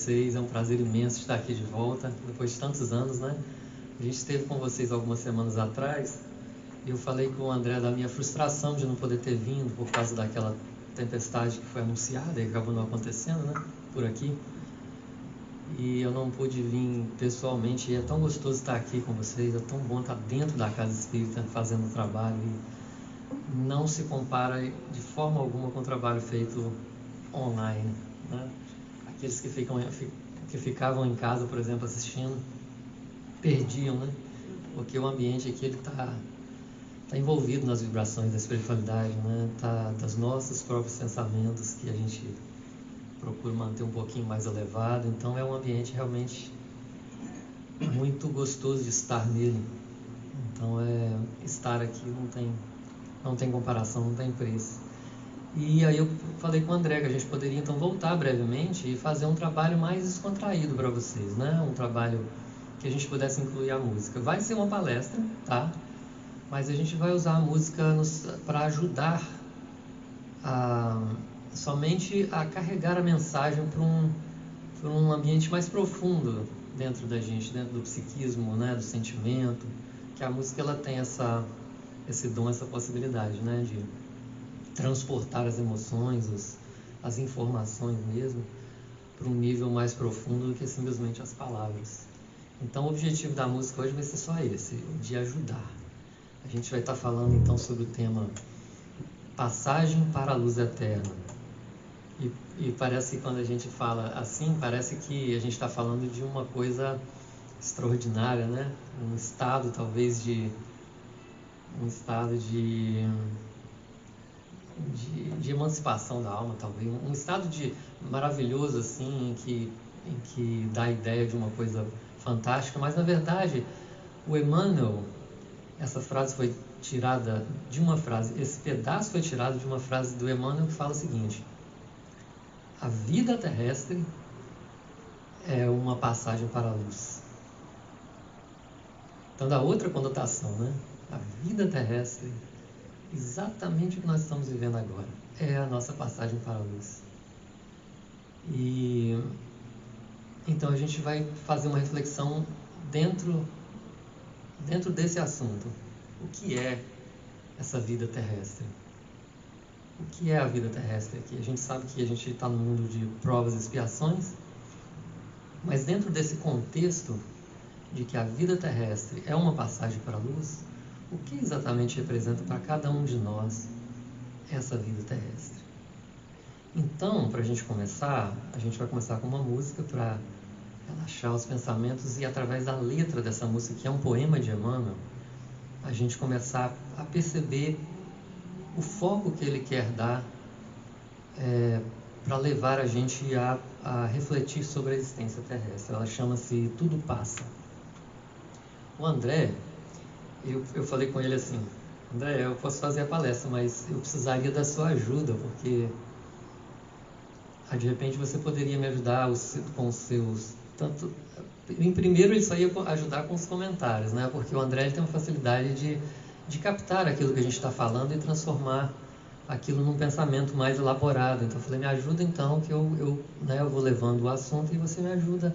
vocês, é um prazer imenso estar aqui de volta, depois de tantos anos, né? A gente esteve com vocês algumas semanas atrás e eu falei com o André da minha frustração de não poder ter vindo por causa daquela tempestade que foi anunciada e acabou não acontecendo, né? Por aqui. E eu não pude vir pessoalmente, e é tão gostoso estar aqui com vocês, é tão bom estar dentro da Casa Espírita fazendo o trabalho, e não se compara de forma alguma com o trabalho feito online, né? Aqueles que ficavam em casa, por exemplo, assistindo, perdiam, né? Porque o ambiente aqui está envolvido nas vibrações da espiritualidade, né? Tá dos nossos próprios pensamentos que a gente procura manter um pouquinho mais elevado. Então é um ambiente realmente muito gostoso de estar nele. Então estar aqui não tem comparação, não tem preço. E aí eu falei com o André que a gente poderia então voltar brevemente e fazer um trabalho mais descontraído para vocês, né? Um trabalho que a gente pudesse incluir a música. Vai ser uma palestra, tá? Mas a gente vai usar a música para ajudar somente a carregar a mensagem para um ambiente mais profundo dentro da gente, dentro do psiquismo, né? Do sentimento, que a música ela tem esse dom, essa possibilidade, né? De transportar as emoções, as informações mesmo, para um nível mais profundo do que simplesmente as palavras. Então o objetivo da música hoje vai ser só esse, de ajudar. A gente vai estar falando então sobre o tema Passagem para a Luz Eterna. E parece que quando a gente fala assim, parece que a gente está falando de uma coisa extraordinária, né? Um estado talvez de emancipação da alma, talvez, um estado maravilhoso assim, em que dá a ideia de uma coisa fantástica, mas na verdade o Emmanuel, essa frase foi tirada de uma frase, esse pedaço foi tirado de uma frase do Emmanuel que fala o seguinte: a vida terrestre é uma passagem para a luz. Então dá outra conotação, né? A vida terrestre, exatamente o que nós estamos vivendo agora, é a nossa passagem para a luz. E então a gente vai fazer uma reflexão dentro desse assunto. O que é essa vida terrestre? O que é a vida terrestre aqui? A gente sabe que a gente está no mundo de provas e expiações, mas dentro desse contexto de que a vida terrestre é uma passagem para a luz, o que exatamente representa para cada um de nós essa vida terrestre? Então, para a gente vai começar com uma música para relaxar os pensamentos, e através da letra dessa música, que é um poema de Emmanuel, a gente começar a perceber o foco que ele quer dar para levar a gente a refletir sobre a existência terrestre. Ela chama-se Tudo Passa. O André, eu falei com ele assim: André, eu posso fazer a palestra, mas eu precisaria da sua ajuda, porque de repente você poderia me ajudar com os seus... Em primeiro, ele só ia ajudar com os comentários, né? Porque o André tem uma facilidade de captar aquilo que a gente está falando e transformar aquilo num pensamento mais elaborado. Então eu falei: me ajuda então, que eu vou levando o assunto e você me ajuda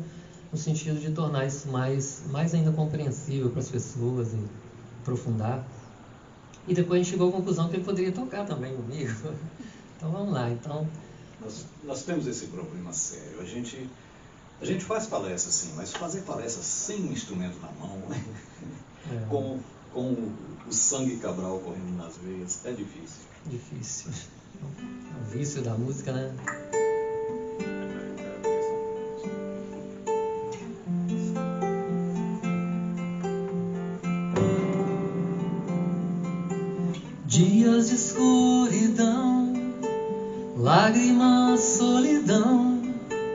no sentido de tornar isso mais ainda compreensível para as pessoas e aprofundar. E depois a gente chegou à conclusão que ele poderia tocar também comigo. Então vamos lá. Então nós temos esse problema sério. A gente faz palestra sim, mas fazer palestra sem um instrumento na mão, com o sangue cabral correndo nas veias, é difícil. Difícil. É o vício da música, né? Dias de escuridão, lágrimas, solidão,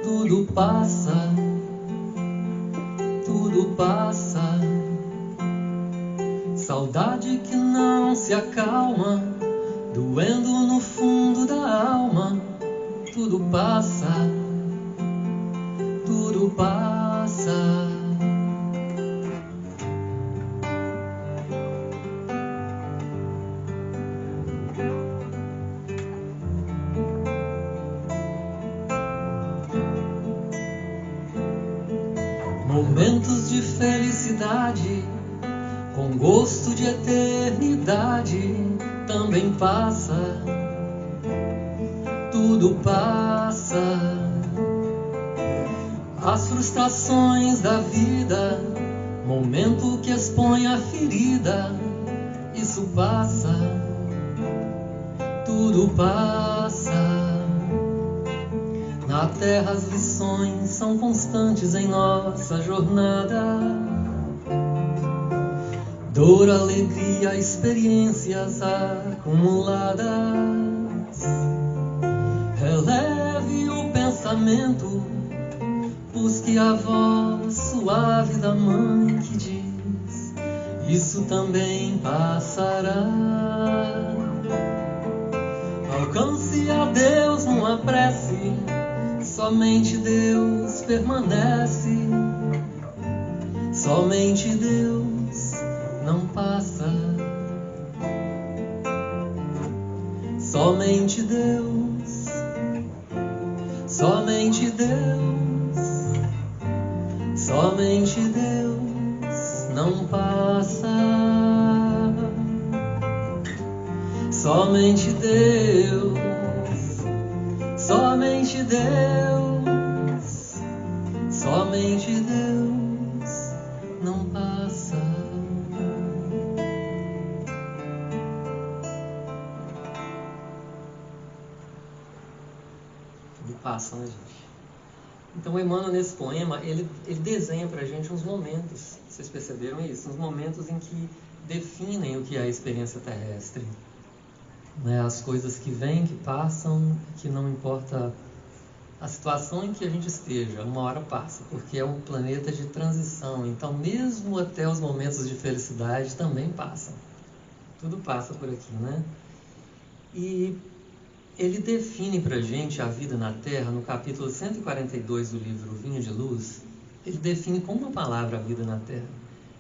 tudo passa, tudo passa. Saudade que não se acalma, doendo no fundo da alma, tudo passa, tudo passa. Momentos de felicidade, com gosto de eternidade, também passa, tudo passa. As frustrações da vida, momento que expõe a ferida, isso passa, tudo passa. Na terra as lições são constantes em nossa jornada. Dor, alegria, experiências acumuladas. Releve o pensamento, busque a voz suave da mãe que diz: isso também passará. Alcance a Deus numa prece, somente Deus permanece. Somente Deus não passa. Somente Deus, somente Deus, somente Deus não passa. Somente Deus, somente Deus, somente Deus não passa. Tudo passa, né, gente? Então o Emmanuel, nesse poema, ele desenha pra gente uns momentos, vocês perceberam isso? Uns momentos em que definem o que é a experiência terrestre. Né, as coisas que vêm, que passam, que não importa a situação em que a gente esteja, uma hora passa, porque é um planeta de transição. Então, mesmo até os momentos de felicidade também passam. Tudo passa por aqui, né? E ele define pra gente a vida na Terra, no capítulo 142 do livro Vinho de Luz. Ele define com uma palavra a vida na Terra.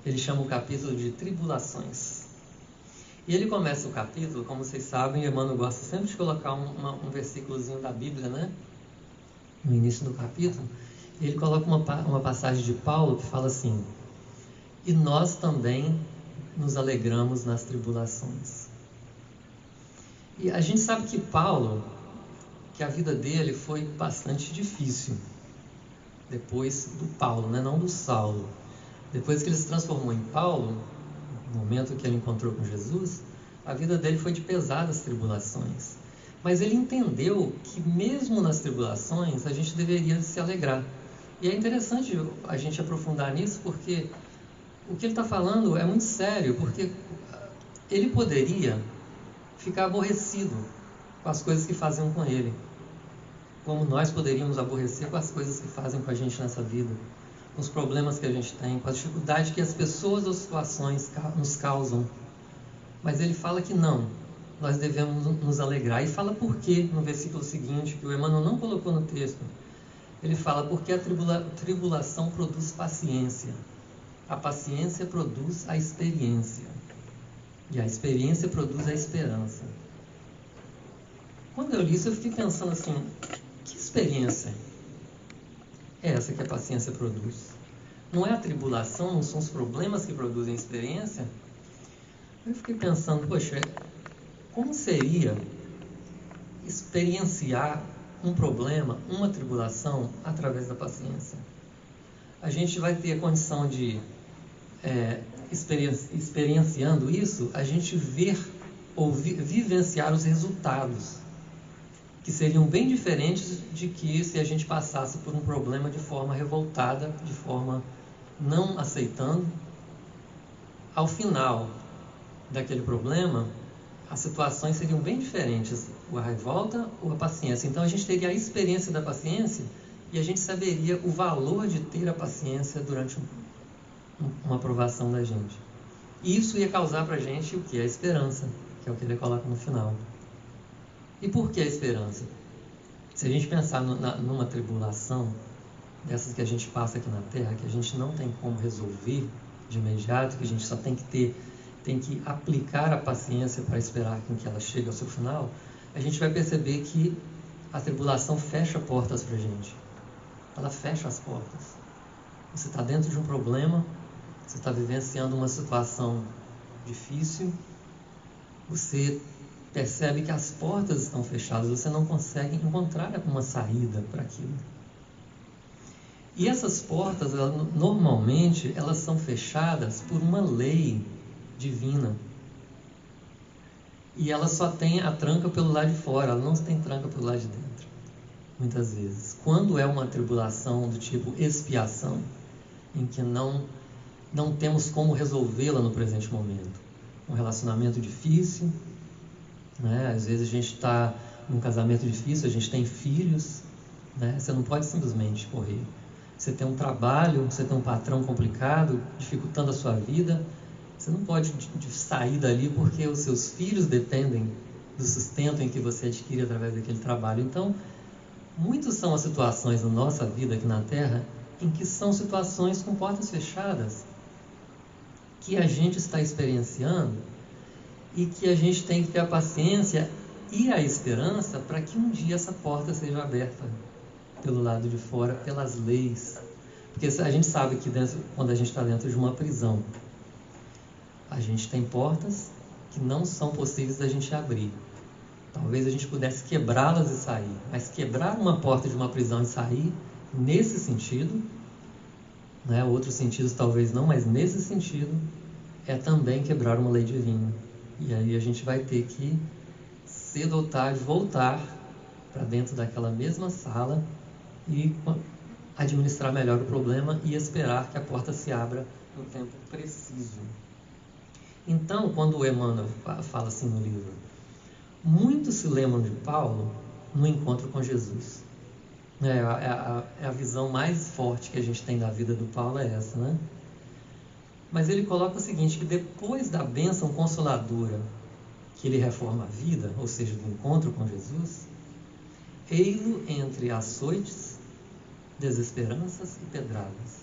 Ele chama o capítulo de tribulações. E ele começa o capítulo, como vocês sabem, Emmanuel gosta sempre de colocar um versículozinho da Bíblia, né? No início do capítulo. Ele coloca uma passagem de Paulo que fala assim: e nós também nos alegramos nas tribulações. E a gente sabe que Paulo, que a vida dele foi bastante difícil. Depois do Paulo, né? Não do Saulo. Depois que ele se transformou em Paulo, no momento que ele encontrou com Jesus, a vida dele foi de pesadas tribulações. Mas ele entendeu que mesmo nas tribulações a gente deveria se alegrar. E é interessante a gente aprofundar nisso, porque o que ele está falando é muito sério, porque ele poderia ficar aborrecido com as coisas que faziam com ele, como nós poderíamos aborrecer com as coisas que fazem com a gente nessa vida, com os problemas que a gente tem, com a dificuldade que as pessoas ou situações nos causam. Mas ele fala que não, nós devemos nos alegrar. E fala por quê no versículo seguinte, que o Emmanuel não colocou no texto. Ele fala: porque a tribulação produz paciência, a paciência produz a experiência, e a experiência produz a esperança. Quando eu li isso, eu fiquei pensando assim: que experiência é essa que a paciência produz? Não é a tribulação, não são os problemas que produzem experiência? Eu fiquei pensando, poxa, como seria experienciar um problema, uma tribulação, através da paciência? A gente vai ter a condição de, experienciando isso, a gente ver ou vivenciar os resultados, que seriam bem diferentes de que se a gente passasse por um problema de forma revoltada, de forma não aceitando. Ao final daquele problema, as situações seriam bem diferentes, a revolta ou a paciência. Então a gente teria a experiência da paciência e a gente saberia o valor de ter a paciência durante uma provação da gente. E isso ia causar para a gente o que? A esperança, que é o que ele coloca no final. E por que a esperança? Se a gente pensar numa tribulação, dessas que a gente passa aqui na Terra, que a gente não tem como resolver de imediato, que a gente só tem que aplicar a paciência para esperar com que ela chegue ao seu final, a gente vai perceber que a tribulação fecha portas para a gente. Ela fecha as portas. Você está dentro de um problema, você está vivenciando uma situação difícil, você percebe que as portas estão fechadas, você não consegue encontrar uma saída para aquilo. E essas portas, normalmente, elas são fechadas por uma lei divina. E ela só tem a tranca pelo lado de fora, ela não tem tranca pelo lado de dentro, muitas vezes. Quando é uma tribulação do tipo expiação, em que não temos como resolvê-la no presente momento, um relacionamento difícil, né? Às vezes a gente está num casamento difícil, a gente tem filhos, né? Você não pode simplesmente correr. Você tem um trabalho, você tem um patrão complicado, dificultando a sua vida, você não pode sair dali porque os seus filhos dependem do sustento em que você adquire através daquele trabalho. Então, muitas são as situações na nossa vida aqui na Terra em que são situações com portas fechadas, que a gente está experienciando e que a gente tem que ter a paciência e a esperança para que um dia essa porta seja aberta pelo lado de fora, pelas leis. Porque a gente sabe que quando a gente está dentro de uma prisão, a gente tem portas que não são possíveis da gente abrir. Talvez a gente pudesse quebrá-las e sair, mas quebrar uma porta de uma prisão e sair, nesse sentido, né, outros sentidos talvez não, mas nesse sentido, é também quebrar uma lei divina. E aí a gente vai ter que, cedo ou tarde, voltar para dentro daquela mesma sala e administrar melhor o problema e esperar que a porta se abra no tempo preciso. Então, quando o Emmanuel fala assim no livro, muitos se lembram de Paulo no encontro com Jesus. É a visão mais forte que a gente tem da vida do Paulo, é essa, né? Mas ele coloca o seguinte, que depois da bênção consoladora que ele reforma a vida, ou seja, do encontro com Jesus, ei-lo entre açoites, desesperanças e pedradas.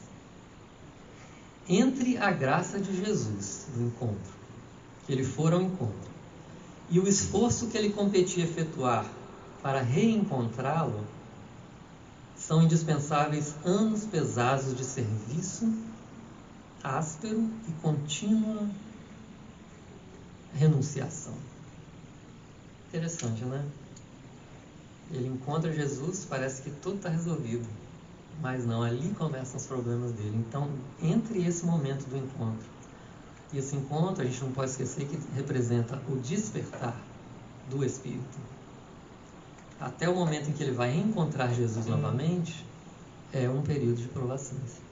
Entre a graça de Jesus, do encontro, que ele for ao encontro, e o esforço que ele competia efetuar para reencontrá-lo, são indispensáveis anos pesados de serviço áspero e contínua renunciação. Interessante, né? Ele encontra Jesus, parece que tudo está resolvido, mas não, ali começam os problemas dele. Então, entre esse momento do encontro e esse encontro, a gente não pode esquecer que representa o despertar do Espírito. Até o momento em que ele vai encontrar Jesus novamente, é um período de provações.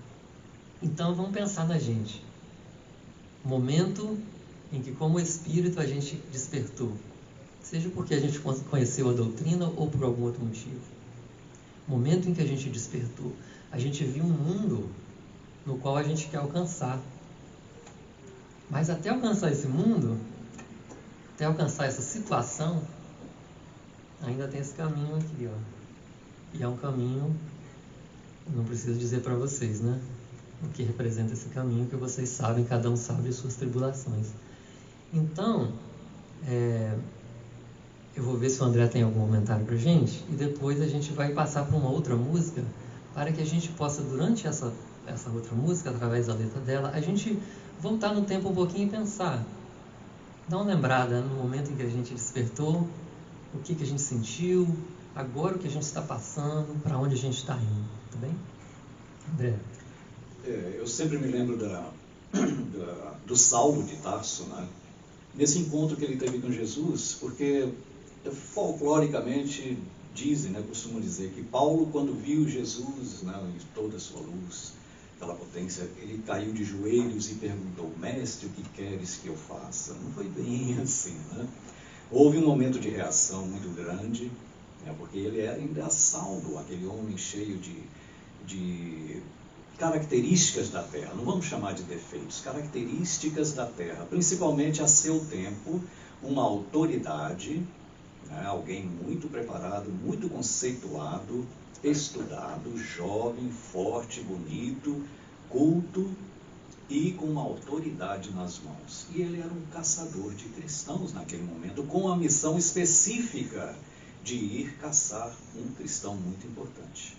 Então, vamos pensar na gente. Momento em que, como Espírito, a gente despertou. Seja porque a gente conheceu a doutrina ou por algum outro motivo. Momento em que a gente despertou. A gente viu um mundo no qual a gente quer alcançar. Mas até alcançar esse mundo, até alcançar essa situação, ainda tem esse caminho aqui, ó. E é um caminho, não preciso dizer para vocês, né? O que representa esse caminho, que vocês sabem, cada um sabe as suas tribulações. Então, eu vou ver se o André tem algum comentário para a gente, e depois a gente vai passar para uma outra música, para que a gente possa, durante essa outra música, através da letra dela, a gente voltar no tempo um pouquinho e pensar. Dá uma lembrada no momento em que a gente despertou, o que a gente sentiu, agora o que a gente está passando, para onde a gente está indo, tá bem? André? Eu sempre me lembro do Saulo de Tarso, né? Nesse encontro que ele teve com Jesus, porque folcloricamente dizem, né, costumam dizer que Paulo, quando viu Jesus, né, em toda a sua luz, aquela potência, ele caiu de joelhos e perguntou: Mestre, o que queres que eu faça? Não foi bem assim, né? Houve um momento de reação muito grande, né, porque ele era ainda Saulo, aquele homem cheio de características da terra, não vamos chamar de defeitos, características da terra, principalmente a seu tempo, uma autoridade, né, alguém muito preparado, muito conceituado, estudado, jovem, forte, bonito, culto e com uma autoridade nas mãos. E ele era um caçador de cristãos naquele momento, com a missão específica de ir caçar um cristão muito importante.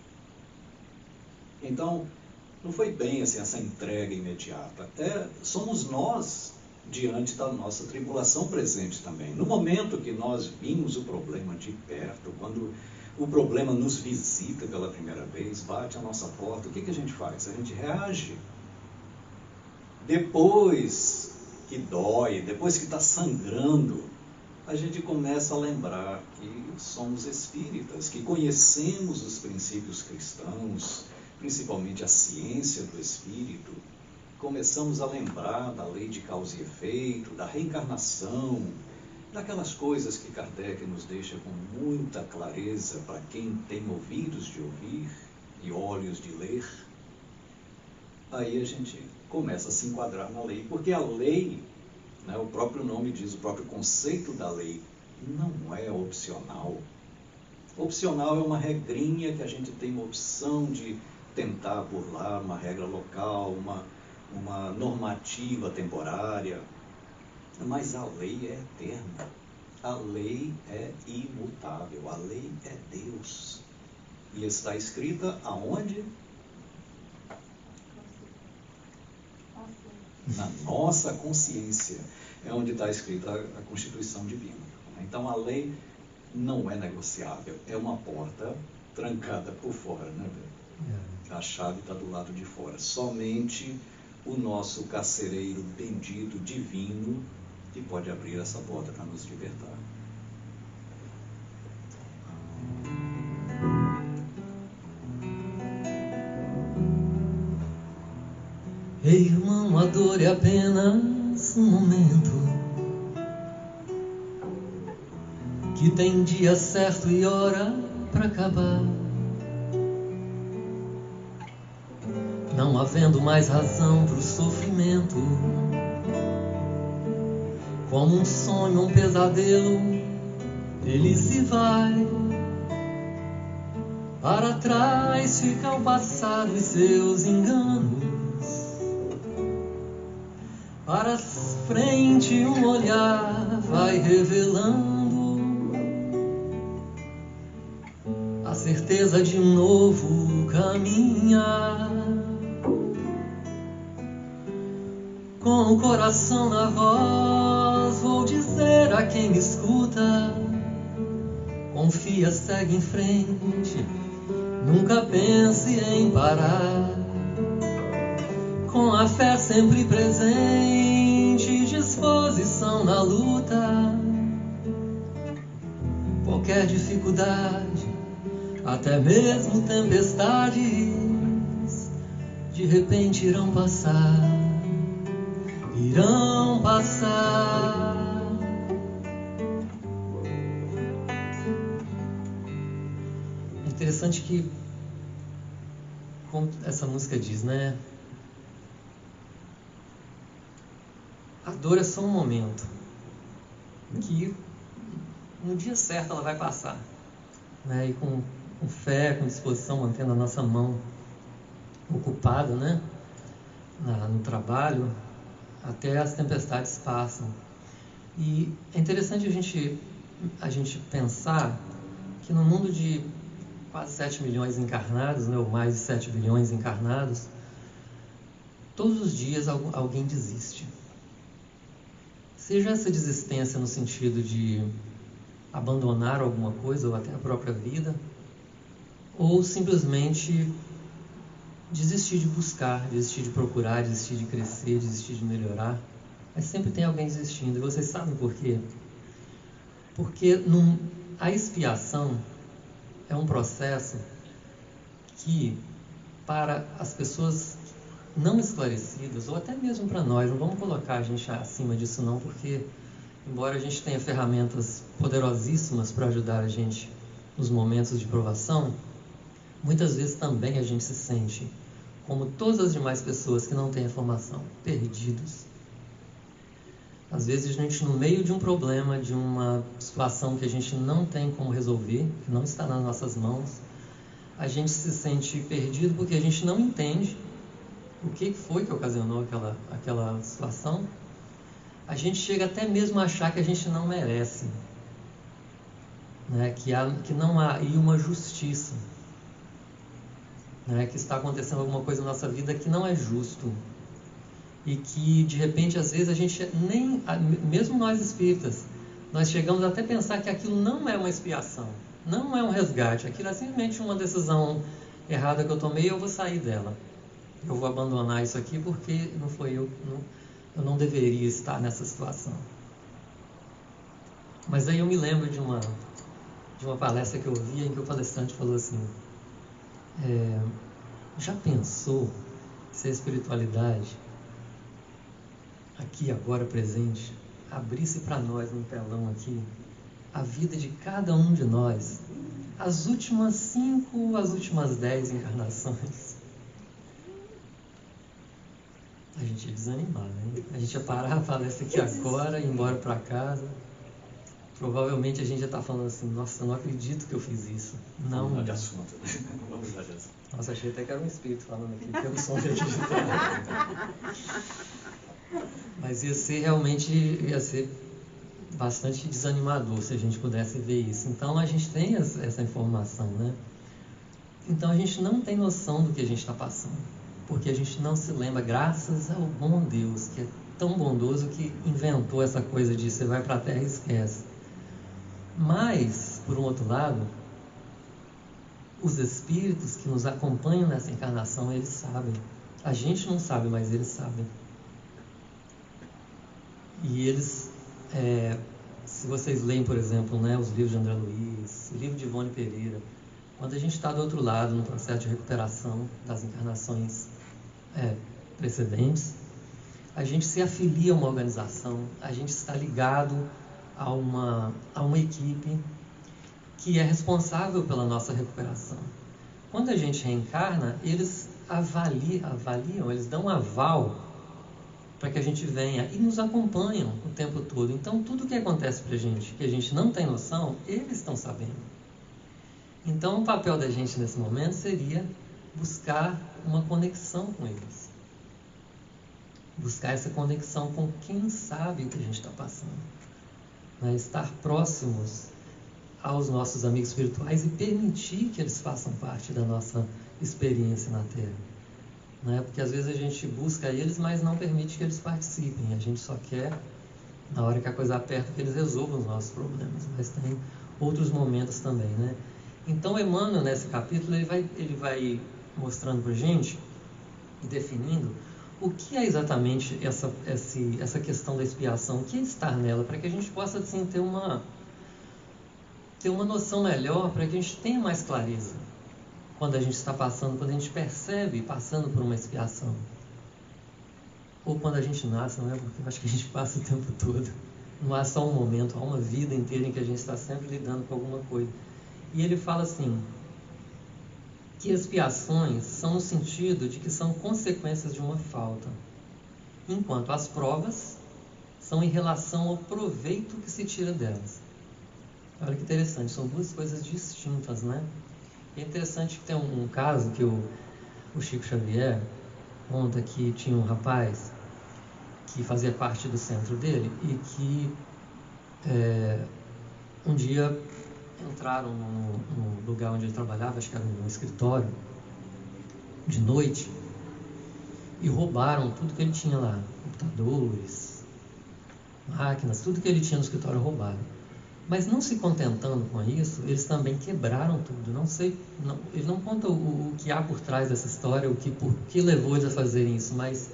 Então, Não foi bem assim, essa entrega imediata. Somos nós diante da nossa tribulação presente também. No momento que nós vimos o problema de perto, quando o problema nos visita pela primeira vez, bate à nossa porta, o que a gente faz? A gente reage. Depois que dói, depois que está sangrando, a gente começa a lembrar que somos espíritas, que conhecemos os princípios cristãos, principalmente a ciência do espírito. Começamos a lembrar da lei de causa e efeito, da reencarnação, daquelas coisas que Kardec nos deixa com muita clareza para quem tem ouvidos de ouvir e olhos de ler. Aí a gente começa a se enquadrar na lei, porque a lei, né, o próprio nome diz, o próprio conceito da lei, não é opcional. Opcional é uma regrinha que a gente tem uma opção de tentar burlar, uma regra local, uma normativa temporária, mas a lei é eterna, a lei é imutável, a lei é Deus, e está escrita aonde? Na nossa consciência, é onde está escrita a Constituição Divina. Então a lei não é negociável, é uma porta trancada por fora, né? A chave está do lado de fora. Somente o nosso carcereiro bendito, divino, que pode abrir essa porta para nos libertar. Ei, irmão, a dor é apenas um momento que tem dia certo e hora para acabar. Não havendo mais razão para o sofrimento, como um sonho, um pesadelo, ele se vai. Para trás fica o passado e seus enganos, para frente um olhar vai revelando a certeza de um novo caminhar. Com o coração na voz, vou dizer a quem me escuta: confia, segue em frente, nunca pense em parar. Com a fé sempre presente, disposição na luta. Qualquer dificuldade, até mesmo tempestades, de repente irão passar. Irão passar. É interessante que, como essa música diz, né? A dor é só um momento, que no dia certo ela vai passar, né? E com fé, com disposição, mantendo a nossa mão ocupada, né? No trabalho, até as tempestades passam. E é interessante a gente pensar que no mundo de quase 7 milhões encarnados, né, ou mais de 7 bilhões encarnados, todos os dias alguém desiste. Seja essa desistência no sentido de abandonar alguma coisa, ou até a própria vida, ou simplesmente desistir de buscar, desistir de procurar, desistir de crescer, desistir de melhorar. Mas sempre tem alguém desistindo. E vocês sabem por quê? Porque a expiação é um processo que, para as pessoas não esclarecidas, ou até mesmo para nós, não vamos colocar a gente acima disso não, porque embora a gente tenha ferramentas poderosíssimas para ajudar a gente nos momentos de provação, muitas vezes também a gente se sente, como todas as demais pessoas que não têm a formação, perdidos. Às vezes a gente, no meio de um problema, de uma situação que a gente não tem como resolver, que não está nas nossas mãos, a gente se sente perdido porque a gente não entende o que foi que ocasionou aquela situação. A gente chega até mesmo a achar que a gente não merece, né? Que não há aí uma justiça. né? Que está acontecendo alguma coisa na nossa vida que não é justo. E que, de repente, às vezes a gente nem, mesmo nós espíritas, nós chegamos até a pensar que aquilo não é uma expiação, não é um resgate, aquilo é simplesmente uma decisão errada que eu tomei e eu vou sair dela. Eu vou abandonar isso aqui porque não foi eu não deveria estar nessa situação. Mas aí eu me lembro de uma palestra que eu ouvi em que o palestrante falou assim: já pensou se a espiritualidade, aqui, agora, presente, abrisse para nós num telão aqui a vida de cada um de nós, as últimas 5, as últimas 10 encarnações? A gente ia desanimar, né? A gente ia parar a palestra aqui agora, ir embora para casa. Provavelmente a gente já está falando assim: nossa, eu não acredito que eu fiz isso. Não. Vamos mudar de assunto. Vamos mudar de assunto. Nossa, achei até que era um espírito falando aqui, pelo som de digital. Mas ia ser bastante desanimador se a gente pudesse ver isso. Então a gente tem essa informação, né? Então a gente não tem noção do que a gente está passando, porque a gente não se lembra, graças ao bom Deus, que é tão bondoso, que inventou essa coisa de você vai para a Terra e esquece. Mas, por um outro lado, os espíritos que nos acompanham nessa encarnação, eles sabem. A gente não sabe, mas eles sabem. E eles, se vocês leem, por exemplo, né, os livros de André Luiz, o livro de Ivone Pereira, quando a gente está do outro lado, no processo de recuperação das encarnações precedentes, a gente se afilia a uma organização, a gente está ligado a uma equipe que é responsável pela nossa recuperação. Quando a gente reencarna, eles avaliam, eles dão um aval para que a gente venha e nos acompanham o tempo todo. Então, tudo que acontece para a gente, que a gente não tem noção, eles estão sabendo. Então, o papel da gente nesse momento seria buscar uma conexão com eles. Buscar essa conexão com quem sabe o que a gente está passando. Né? Estar próximos aos nossos amigos espirituais e permitir que eles façam parte da nossa experiência na Terra. Né? Porque às vezes a gente busca eles, mas não permite que eles participem. A gente só quer, na hora que a coisa aperta, que eles resolvam os nossos problemas. Mas tem outros momentos também, né? Então, Emmanuel, nesse capítulo, ele vai mostrando para a gente e definindo o que é exatamente essa questão da expiação, o que é estar nela, para que a gente possa assim, ter uma noção melhor, para que a gente tenha mais clareza quando a gente está passando, quando a gente percebe passando por uma expiação. Ou quando a gente nasce, não é? Porque eu acho que a gente passa o tempo todo. Não há só um momento, há uma vida inteira em que a gente está sempre lidando com alguma coisa. E ele fala assim, que expiações são no sentido de que são consequências de uma falta, enquanto as provas são em relação ao proveito que se tira delas. Olha que interessante, são duas coisas distintas, né? É interessante que tem um caso que o Chico Xavier conta, que tinha um rapaz que fazia parte do centro dele e que um dia entraram no lugar onde ele trabalhava, acho que era um escritório, de noite, e roubaram tudo que ele tinha lá, computadores, máquinas, tudo que ele tinha no escritório roubaram. Mas não se contentando com isso, eles também quebraram tudo. Ele não conta o que há por trás dessa história, por que levou eles a fazerem isso, mas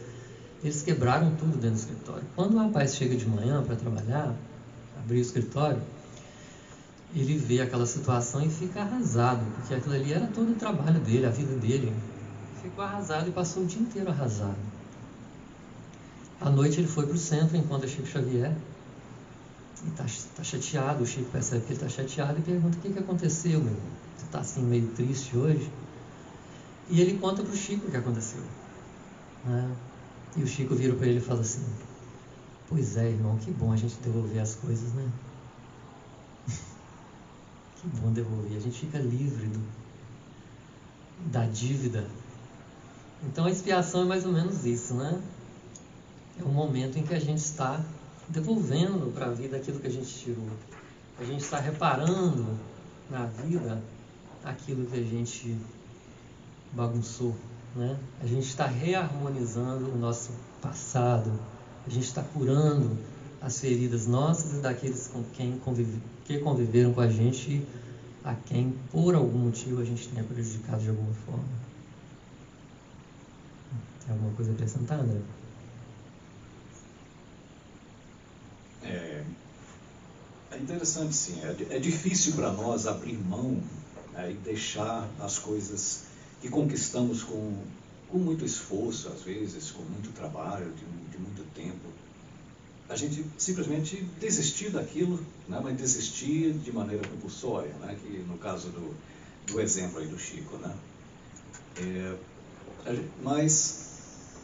eles quebraram tudo dentro do escritório. Quando o rapaz chega de manhã para trabalhar, abrir o escritório, ele vê aquela situação e fica arrasado, porque aquilo ali era todo o trabalho dele, a vida dele. Ficou arrasado e passou o dia inteiro arrasado. À noite ele foi para o centro, encontra Chico Xavier, e está chateado. O Chico percebe que ele está chateado e pergunta: o que aconteceu, meu? Você está assim meio triste hoje? E ele conta para o Chico o que aconteceu, né? E o Chico vira para ele e fala assim: pois é, irmão, que bom a gente devolver as coisas, né? Que bom devolver, a gente fica livre da dívida. Então a expiação é mais ou menos isso, né? É um momento em que a gente está devolvendo para a vida aquilo que a gente tirou. A gente está reparando na vida aquilo que a gente bagunçou, né? A gente está reharmonizando o nosso passado, a gente está curando as feridas nossas e daqueles com quem que conviveram com a gente, a quem por algum motivo a gente tenha prejudicado de alguma forma. Tem alguma coisa a acrescentar, André? É interessante, sim. É difícil para nós abrir mão, né, e deixar as coisas que conquistamos com muito esforço, às vezes, com muito trabalho, de muito tempo. A gente simplesmente desistir daquilo, né, mas desistir de maneira compulsória, né, que no caso do exemplo aí do Chico, né? Mas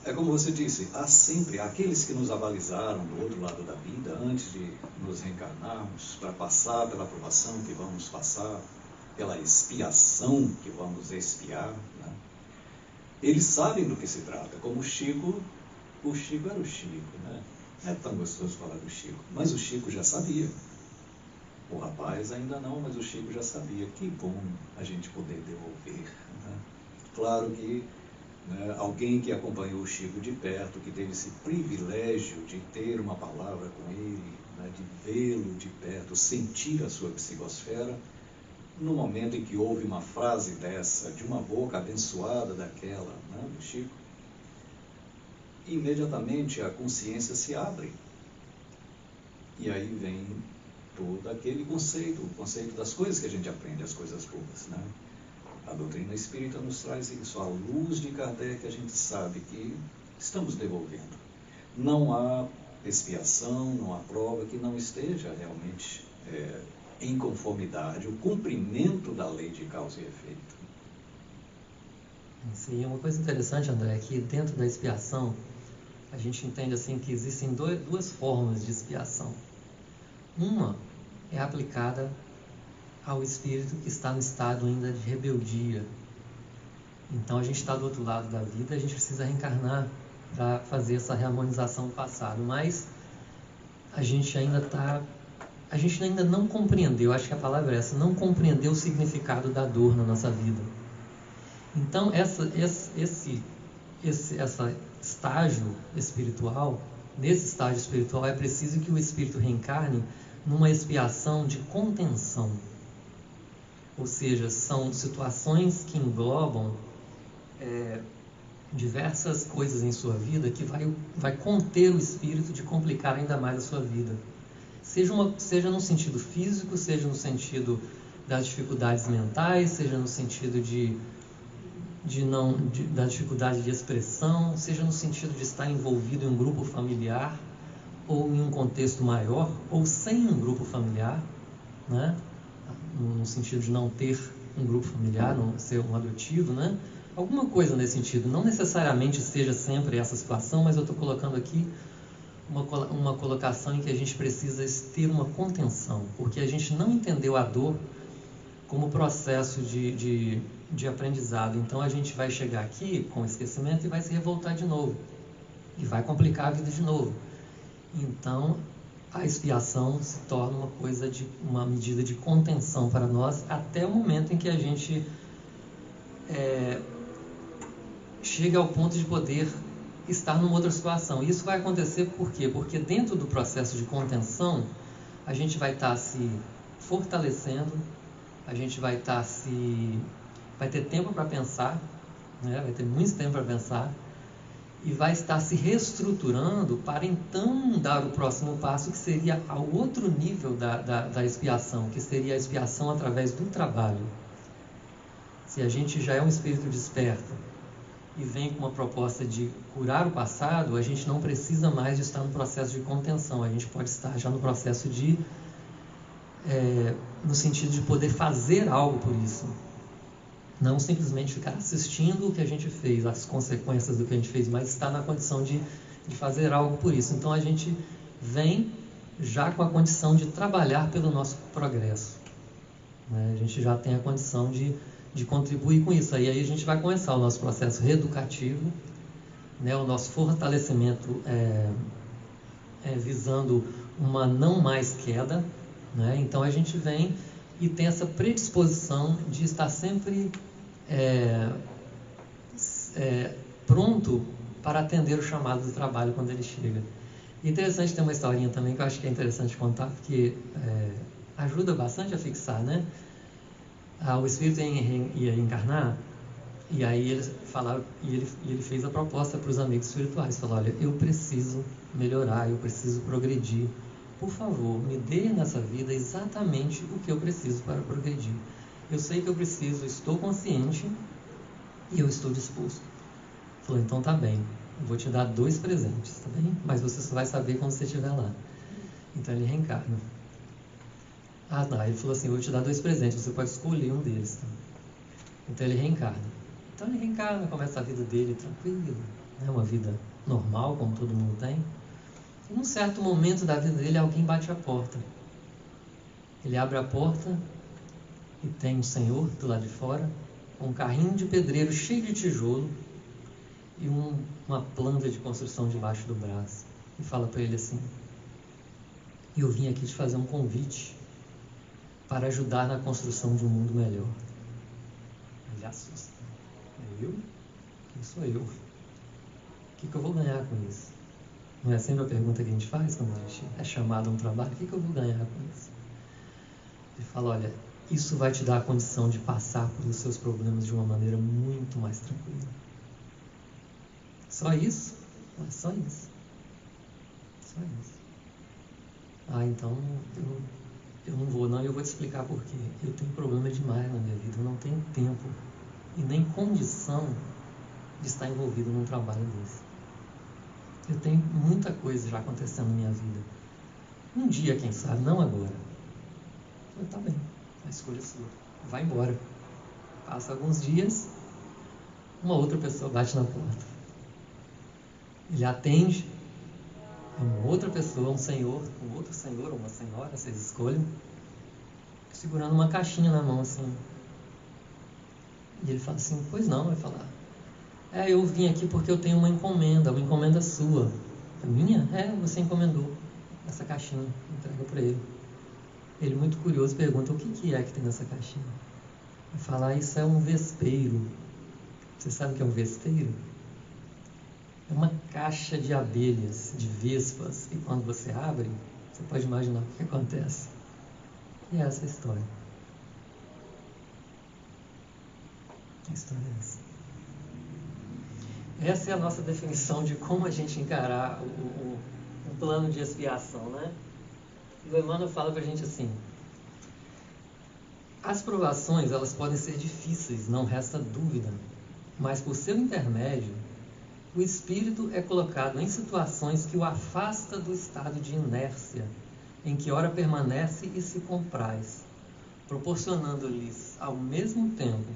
é como você disse, há sempre aqueles que nos avalizaram do outro lado da vida, antes de nos reencarnarmos, para passar pela provação que vamos passar, pela expiação que vamos expiar, né? Eles sabem do que se trata, como o Chico era o Chico, né? Não é tão gostoso falar do Chico, mas o Chico já sabia. O rapaz ainda não, mas o Chico já sabia. Que bom a gente poder devolver, né? Claro que, né, alguém que acompanhou o Chico de perto, que teve esse privilégio de ter uma palavra com ele, né, de vê-lo de perto, sentir a sua psicosfera, no momento em que ouve uma frase dessa, de uma boca abençoada daquela, né, do Chico, imediatamente a consciência se abre. E aí vem todo aquele conceito, o conceito das coisas que a gente aprende, as coisas boas, né? A doutrina espírita nos traz isso, à luz de Kardec a gente sabe que estamos devolvendo. Não há expiação, não há prova que não esteja realmente em conformidade, o cumprimento da lei de causa e efeito. Sim, uma coisa interessante, André, é que dentro da expiação, a gente entende assim que existem duas formas de expiação. Uma é aplicada ao espírito que está no estado ainda de rebeldia. Então a gente está do outro lado da vida, a gente precisa reencarnar para fazer essa reharmonização do passado, mas a gente ainda não compreendeu, acho que a palavra é essa, não compreendeu o significado da dor na nossa vida. Então esse estágio espiritual, nesse estágio espiritual é preciso que o espírito reencarne numa expiação de contenção. Ou seja, são situações que englobam diversas coisas em sua vida que vai conter o espírito de complicar ainda mais a sua vida. Seja no sentido físico, seja no sentido das dificuldades mentais, seja no sentido da dificuldade de expressão, seja no sentido de estar envolvido em um grupo familiar ou em um contexto maior, ou sem um grupo familiar, né? No sentido de não ter um grupo familiar, não ser um adotivo, né? Alguma coisa nesse sentido. Não necessariamente seja sempre essa situação, mas eu estou colocando aqui uma colocação em que a gente precisa ter uma contenção, porque a gente não entendeu a dor como processo de aprendizado. Então a gente vai chegar aqui com esquecimento e vai se revoltar de novo, e vai complicar a vida de novo. Então a expiação se torna uma medida de contenção para nós até o momento em que a gente chega ao ponto de poder estar numa outra situação. Isso vai acontecer por quê? Porque dentro do processo de contenção a gente vai estar se fortalecendo, a gente vai ter tempo para pensar, né? Vai ter muito tempo para pensar, e vai estar se reestruturando para então dar o próximo passo, que seria ao outro nível da expiação, que seria a expiação através do trabalho. Se a gente já é um espírito desperto e vem com uma proposta de curar o passado, a gente não precisa mais de estar no processo de contenção, a gente pode estar já no processo no sentido de poder fazer algo por isso. Não simplesmente ficar assistindo o que a gente fez, as consequências do que a gente fez, mas estar na condição de fazer algo por isso. Então a gente vem já com a condição de trabalhar pelo nosso progresso, né? A gente já tem a condição de contribuir com isso. Aí a gente vai começar o nosso processo reeducativo, né? O nosso fortalecimento visando uma não mais queda, né? Então a gente vem e tem essa predisposição de estar sempre pronto para atender o chamado do trabalho quando ele chega. E interessante, ter uma historinha também que eu acho que é interessante contar, porque ajuda bastante a fixar, né? O espírito ia encarnar, e aí ele fez a proposta para os amigos espirituais, falou: olha, eu preciso melhorar, eu preciso progredir, por favor, me dê nessa vida exatamente o que eu preciso para progredir. Eu sei que eu preciso, estou consciente e eu estou disposto. Falou: então tá bem, eu vou te dar 2 presentes, tá bem? Mas você só vai saber quando você estiver lá. Então ele reencarna. Ele falou assim: eu vou te dar 2 presentes, você pode escolher um deles, tá? Então ele reencarna. Então ele reencarna, começa a vida dele tranquilo, né? Uma vida normal, como todo mundo tem. E num certo momento da vida dele, alguém bate a porta. Ele abre a porta e tem um senhor do lado de fora, com um carrinho de pedreiro cheio de tijolo e uma planta de construção debaixo do braço. E fala para ele assim: eu vim aqui te fazer um convite para ajudar na construção de um mundo melhor. Ele assusta. Eu? Quem sou eu? O que eu vou ganhar com isso? Não é sempre a pergunta que a gente faz quando a gente é chamado a um trabalho: o que eu vou ganhar com isso? Ele fala: olha, isso vai te dar a condição de passar por os seus problemas de uma maneira muito mais tranquila. Só isso? Mas só isso. Só isso. Então eu não vou não, e eu vou te explicar por quê. Eu tenho problema demais na minha vida, eu não tenho tempo e nem condição de estar envolvido num trabalho desse. Eu tenho muita coisa já acontecendo na minha vida. Um dia, quem sabe, não agora. Eu falei: tá bem, a escolha é sua, vai embora. Passa alguns dias, uma outra pessoa bate na porta. Ele atende, é uma outra pessoa, um outro senhor ou uma senhora, vocês escolhem, segurando uma caixinha na mão assim. E ele fala assim: pois não, vai falar: eu vim aqui porque eu tenho uma encomenda sua. A minha? Você encomendou essa caixinha, entrega para ele. Ele, muito curioso, pergunta: o que é que tem nessa caixinha? Ele fala: isso é um vespeiro. Você sabe o que é um vespeiro? É uma caixa de abelhas, de vespas, e quando você abre, você pode imaginar o que acontece. E essa é a história. A história é essa. Essa é a nossa definição de como a gente encarar o plano de expiação, né? O Emmanuel fala pra gente assim: as provações, elas podem ser difíceis, não resta dúvida, mas por seu intermédio, o espírito é colocado em situações que o afasta do estado de inércia, em que ora permanece e se compraz, proporcionando-lhes, ao mesmo tempo,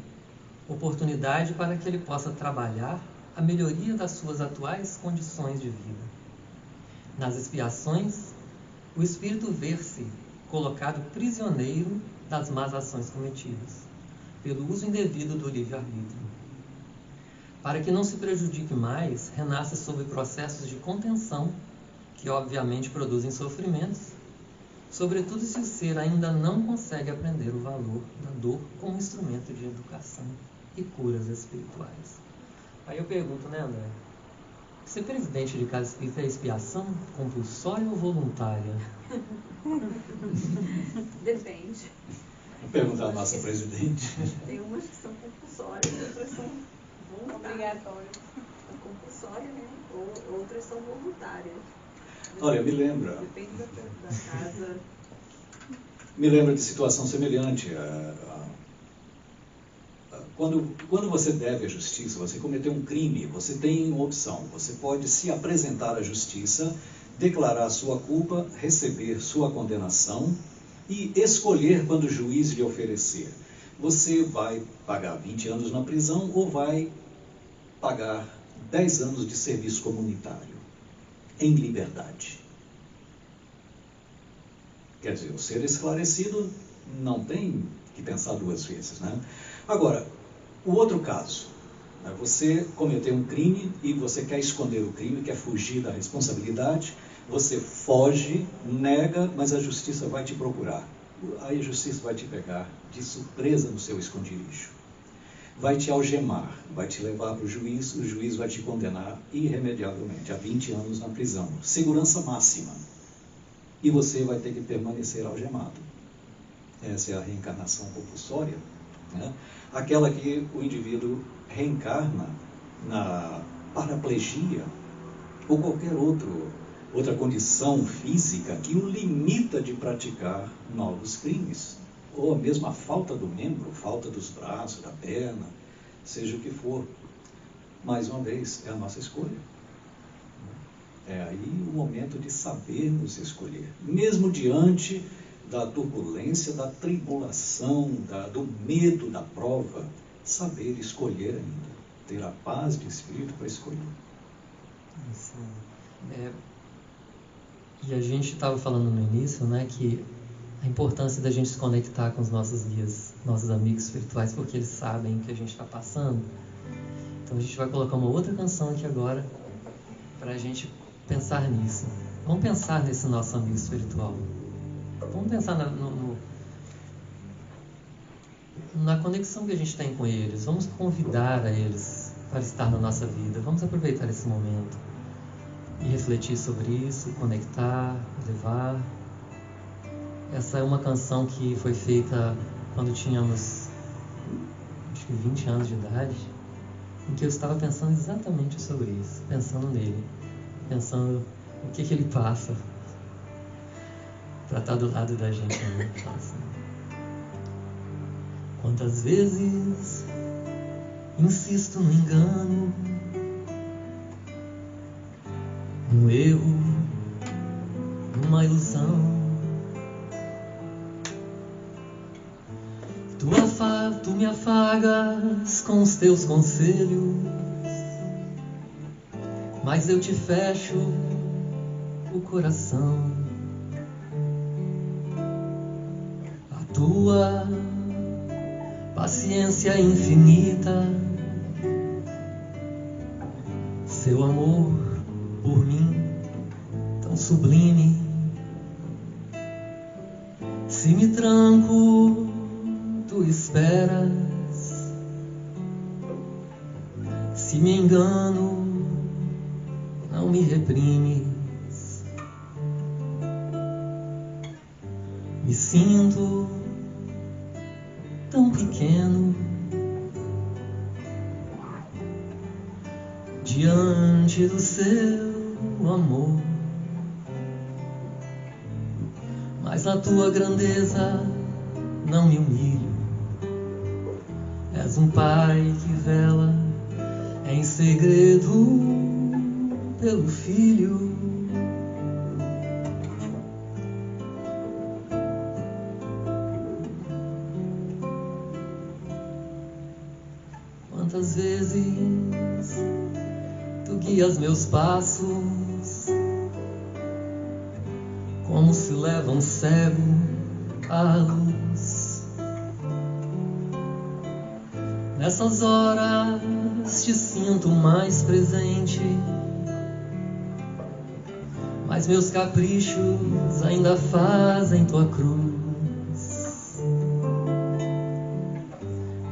oportunidade para que ele possa trabalhar a melhoria das suas atuais condições de vida. Nas expiações, o espírito vê-se colocado prisioneiro das más ações cometidas, pelo uso indevido do livre-arbítrio. Para que não se prejudique mais, renasce sob processos de contenção, que obviamente produzem sofrimentos, sobretudo se o ser ainda não consegue aprender o valor da dor como instrumento de educação e curas espirituais. Aí eu pergunto, né, André? Ser presidente de casa espírita é expiação compulsória ou voluntária? Depende. Vou perguntar à nossa presidente. Tem umas que são compulsórias, outras são obrigatórias. São compulsórias, né? Outras são voluntárias. Olha, me lembra. Depende da casa. Me lembra de situação semelhante. Quando você deve à justiça, você cometeu um crime, você tem uma opção. Você pode se apresentar à justiça, declarar sua culpa, receber sua condenação e escolher quando o juiz lhe oferecer. Você vai pagar 20 anos na prisão ou vai pagar 10 anos de serviço comunitário em liberdade. Quer dizer, o ser esclarecido não tem que pensar 2 vezes, né? Agora, o outro caso, né? Você cometeu um crime e você quer esconder o crime, quer fugir da responsabilidade, você foge, nega, mas a justiça vai te procurar. Aí a justiça vai te pegar de surpresa no seu esconderijo. vai te algemar, vai te levar para o juiz vai te condenar irremediavelmente a 20 anos na prisão, segurança máxima. E você vai ter que permanecer algemado. Essa é a reencarnação compulsória, né? Aquela que o indivíduo reencarna na paraplegia ou qualquer outra condição física que o limita de praticar novos crimes, ou mesmo a falta do membro, falta dos braços, da perna, seja o que for. Mais uma vez, é a nossa escolha. É aí o momento de sabermos escolher, mesmo diante da turbulência, da tribulação, do medo da prova, saber escolher ainda, ter a paz de espírito para escolher. E a gente estava falando no início, né, que a importância da gente se conectar com os nossos guias, nossos amigos espirituais, porque eles sabem o que a gente está passando. Então a gente vai colocar uma outra canção aqui agora para a gente pensar nisso. Vamos pensar nesse nosso amigo espiritual. Vamos pensar na conexão que a gente tem com eles. Vamos convidar a eles para estar na nossa vida. Vamos aproveitar esse momento e refletir sobre isso, conectar, levar. Essa é uma canção que foi feita quando tínhamos, acho que 20 anos de idade, em que eu estava pensando exatamente sobre isso, pensando nele, pensando o que ele passa para estar do lado da gente. Né? Assim. Quantas vezes insisto no engano, no erro, numa ilusão. Tu me afagas com os teus conselhos, mas eu te fecho o coração. A tua paciência infinita, seu amor por mim tão sublime. Se me tranco, tu esperas. Se me engano, não me reprimes. Me sinto tão pequeno diante do seu amor, mas na tua grandeza não me humilho. És um pai que vela em segredo pelo filho. Quantas vezes tu guias meus passos, como se leva um cego à luz. Nessas horas te sinto mais presente, mas meus caprichos ainda fazem tua cruz.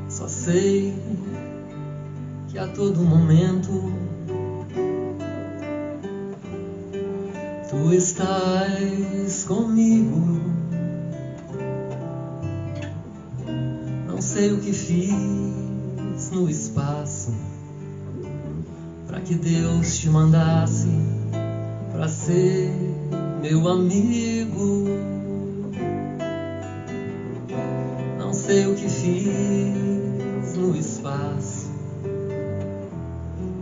Só sei que a todo momento tu estás comigo. Não sei o que fiz no espaço para que Deus te mandasse para ser meu amigo. Não sei o que fiz no espaço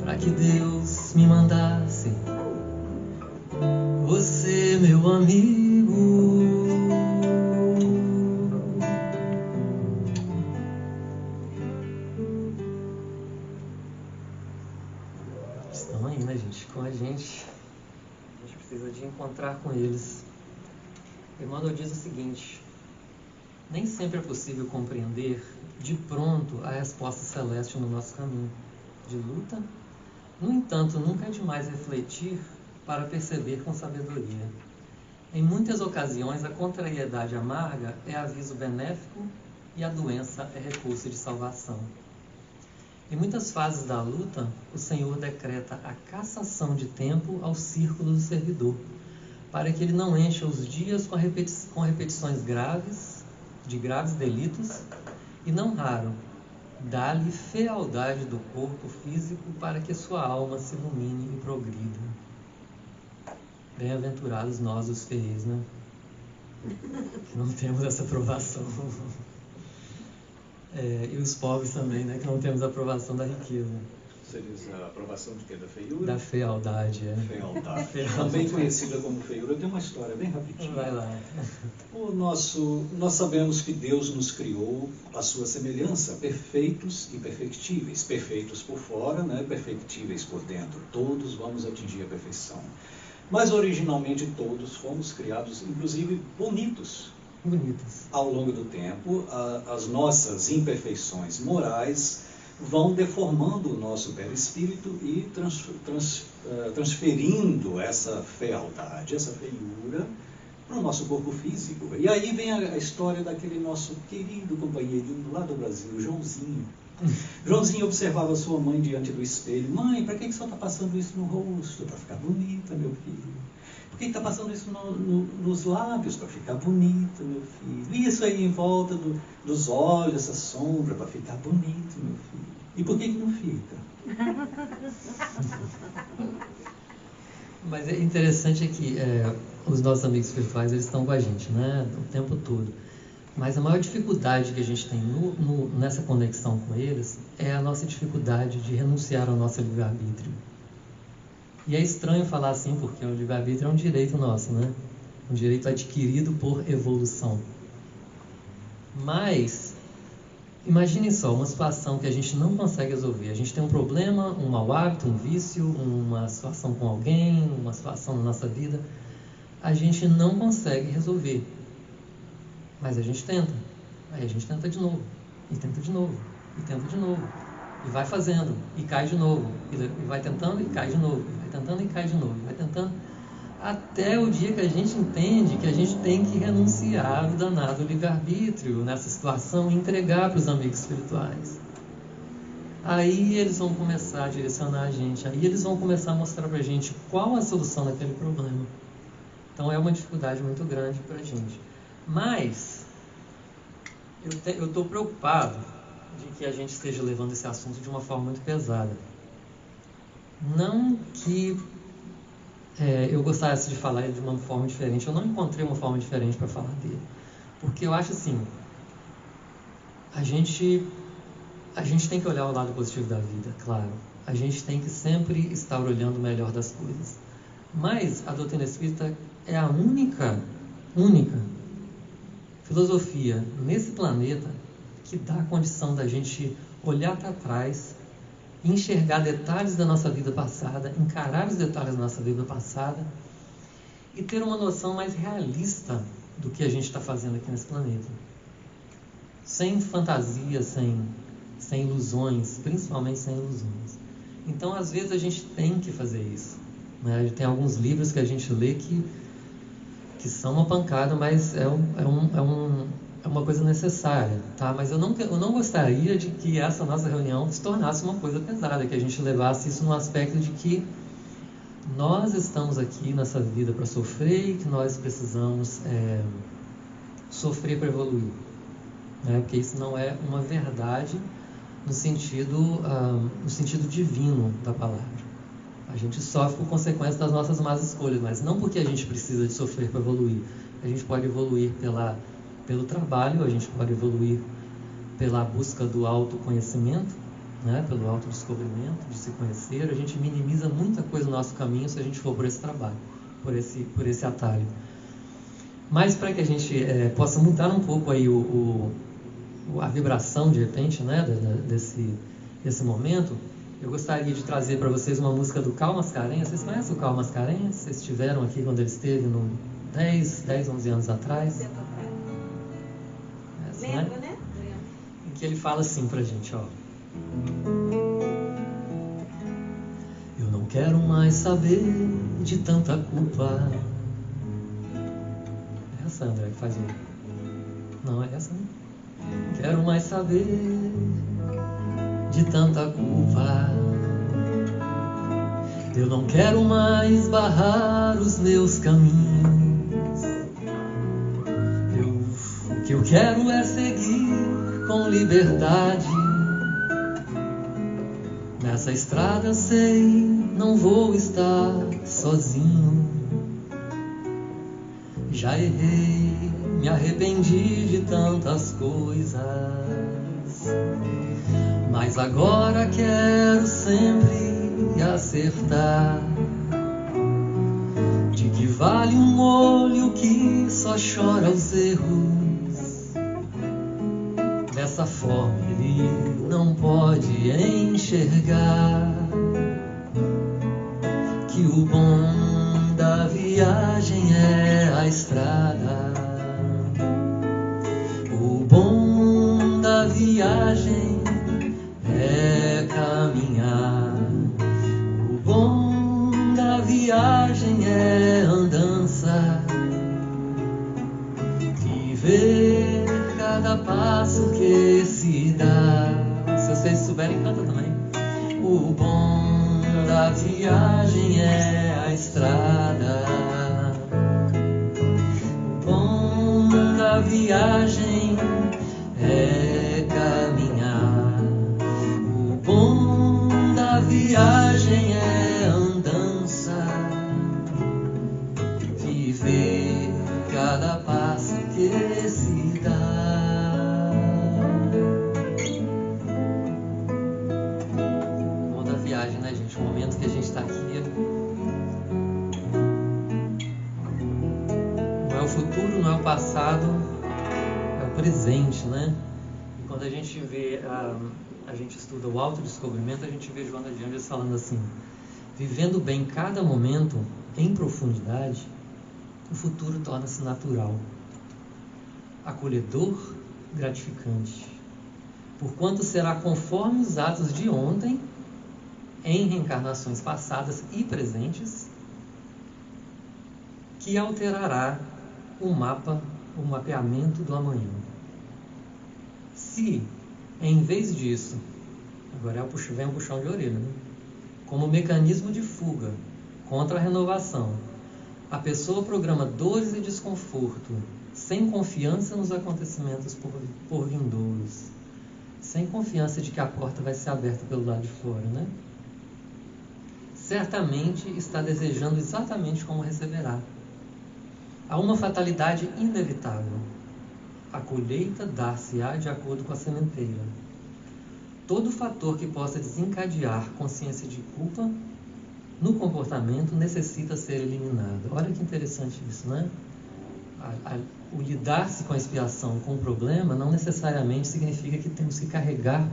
para que Deus me mandasse você, meu amigo. Estão aí, né, gente? Com a gente. A gente precisa de encontrar com eles. Emmanuel diz o seguinte: nem sempre é possível compreender de pronto a resposta celeste no nosso caminho de luta. No entanto, nunca é demais refletir para perceber com sabedoria. Em muitas ocasiões, a contrariedade amarga é aviso benéfico e a doença é recurso de salvação. Em muitas fases da luta, o Senhor decreta a cassação de tempo ao círculo do servidor, para que ele não encha os dias com repetições graves, de graves delitos, e não raro, dá-lhe fealdade do corpo físico para que sua alma se ilumine e progrida. Bem-aventurados nós, os fiéis, né? Que não temos essa aprovação. E os pobres também, né? Que não temos a aprovação da riqueza. Você diz a aprovação de quê? Da feiura? Da fealdade, Fealdade. Também conhecida como feiura. Eu tenho uma história bem rapidinho. Vai lá. Nós sabemos que Deus nos criou à sua semelhança, perfeitos e perfectíveis. Perfeitos por fora, né? Perfectíveis por dentro. Todos vamos atingir a perfeição. Mas originalmente todos fomos criados, inclusive, bonitos. Ao longo do tempo, as nossas imperfeições morais vão deformando o nosso perispírito e transferindo essa fealdade, essa feiura, para o nosso corpo físico. E aí vem a história daquele nosso querido companheirinho lá do Brasil, Joãozinho. Joãozinho observava sua mãe diante do espelho. Mãe, para que você está passando isso no rosto? Para ficar bonita, meu filho. Por que está passando isso nos lábios? Para ficar bonito, meu filho. E isso aí em volta dos olhos, essa sombra, para ficar bonito, meu filho. E por que não fica? Mas é interessante que os nossos amigos espirituais, eles estão com a gente, né? O tempo todo. Mas a maior dificuldade que a gente tem nessa conexão com eles é a nossa dificuldade de renunciar ao nosso livre-arbítrio. E é estranho falar assim, porque o livre-arbítrio é um direito nosso, né? Um direito adquirido por evolução. Mas, imaginem só, uma situação que a gente não consegue resolver. A gente tem um problema, um mau hábito, um vício, uma situação com alguém, uma situação na nossa vida. A gente não consegue resolver. Mas a gente tenta. Aí a gente tenta de novo. E tenta de novo. E tenta de novo. E vai fazendo. E cai de novo. E vai tentando e cai de novo. E vai tentando e cai de novo. E vai tentando. Até o dia que a gente entende que a gente tem que renunciar ao danado livre-arbítrio nessa situação e entregar para os amigos espirituais. Aí eles vão começar a direcionar a gente. Aí eles vão começar a mostrar para a gente qual a solução daquele problema. Então é uma dificuldade muito grande para a gente. Mas eu estou preocupado de que a gente esteja levando esse assunto de uma forma muito pesada. Não que eu gostasse de falar ele de uma forma diferente. Eu não encontrei uma forma diferente para falar dele. Porque eu acho assim, a gente tem que olhar o lado positivo da vida, claro. A gente tem que sempre estar olhando o melhor das coisas. Mas a doutrina espírita é a única filosofia nesse planeta que dá a condição da gente olhar para trás, enxergar detalhes da nossa vida passada, encarar os detalhes da nossa vida passada e ter uma noção mais realista do que a gente está fazendo aqui nesse planeta. Sem fantasia, sem ilusões, principalmente sem ilusões. Então, às vezes, a gente tem que fazer isso, né? Tem alguns livros que a gente lê que são uma pancada, mas é uma coisa necessária, tá? Mas eu não gostaria de que essa nossa reunião se tornasse uma coisa pesada, que a gente levasse isso no aspecto de que nós estamos aqui nessa vida para sofrer e que nós precisamos sofrer para evoluir, né? Porque isso não é uma verdade no sentido divino da palavra. A gente sofre por consequência das nossas más escolhas, mas não porque a gente precisa de sofrer para evoluir. A gente pode evoluir pelo trabalho, a gente pode evoluir pela busca do autoconhecimento, né? Pelo autodescobrimento, de se conhecer. A gente minimiza muita coisa no nosso caminho se a gente for por esse trabalho, por esse atalho. Mas para que a gente possa mudar um pouco aí a vibração, de repente, né? desse momento, eu gostaria de trazer para vocês uma música do Carl Mascarenhas. Vocês conhecem o Carl Mascarenhas? Vocês estiveram aqui quando ele esteve 10, 11 anos atrás? Lembra, né? Em que ele fala assim pra gente, ó. Eu não quero mais saber de tanta culpa. É essa, André, que faz o... Não, é essa, né? Quero mais saber de tanta culpa. Eu não quero mais barrar os meus caminhos. O que eu quero é seguir com liberdade. Nessa estrada sei, não vou estar sozinho. Já errei, me arrependi de tantas coisas, mas agora quero sempre acertar. De que vale um olho que só chora os erros? Dessa forma ele não pode enxergar que o bom da viagem é a estrada. O bom da viagem é caminhar. O bom da viagem é andança. Viver cada passo que se dá. Se vocês souberem, canta também. O bom da viagem é a estrada. O bom da viagem é caminhar. O bom da viagem é andança. Viver cada passo que se dá. O bom da viagem, né, gente? O momento que a gente está aqui não é o futuro, não é o passado, é o presente, né? E quando a gente vê, a gente estuda o autodescobrimento, a gente vê Joana de Ângeles falando assim: vivendo bem cada momento em profundidade, o futuro torna-se natural, acolhedor, gratificante, porquanto será conforme os atos de ontem, em reencarnações passadas e presentes, que alterará o mapa, o mapeamento do amanhã. Se, em vez disso, agora vem um puxão de orelha, né? Como mecanismo de fuga contra a renovação, a pessoa programa dores e desconforto, sem confiança nos acontecimentos por vindouros, sem confiança de que a porta vai ser aberta pelo lado de fora, né? Certamente está desejando exatamente como receberá. Há uma fatalidade inevitável. A colheita dar-se-á de acordo com a sementeira. Todo fator que possa desencadear consciência de culpa no comportamento necessita ser eliminado. Olha que interessante isso, né? O lidar-se com a expiação, com o problema, não necessariamente significa que temos que carregar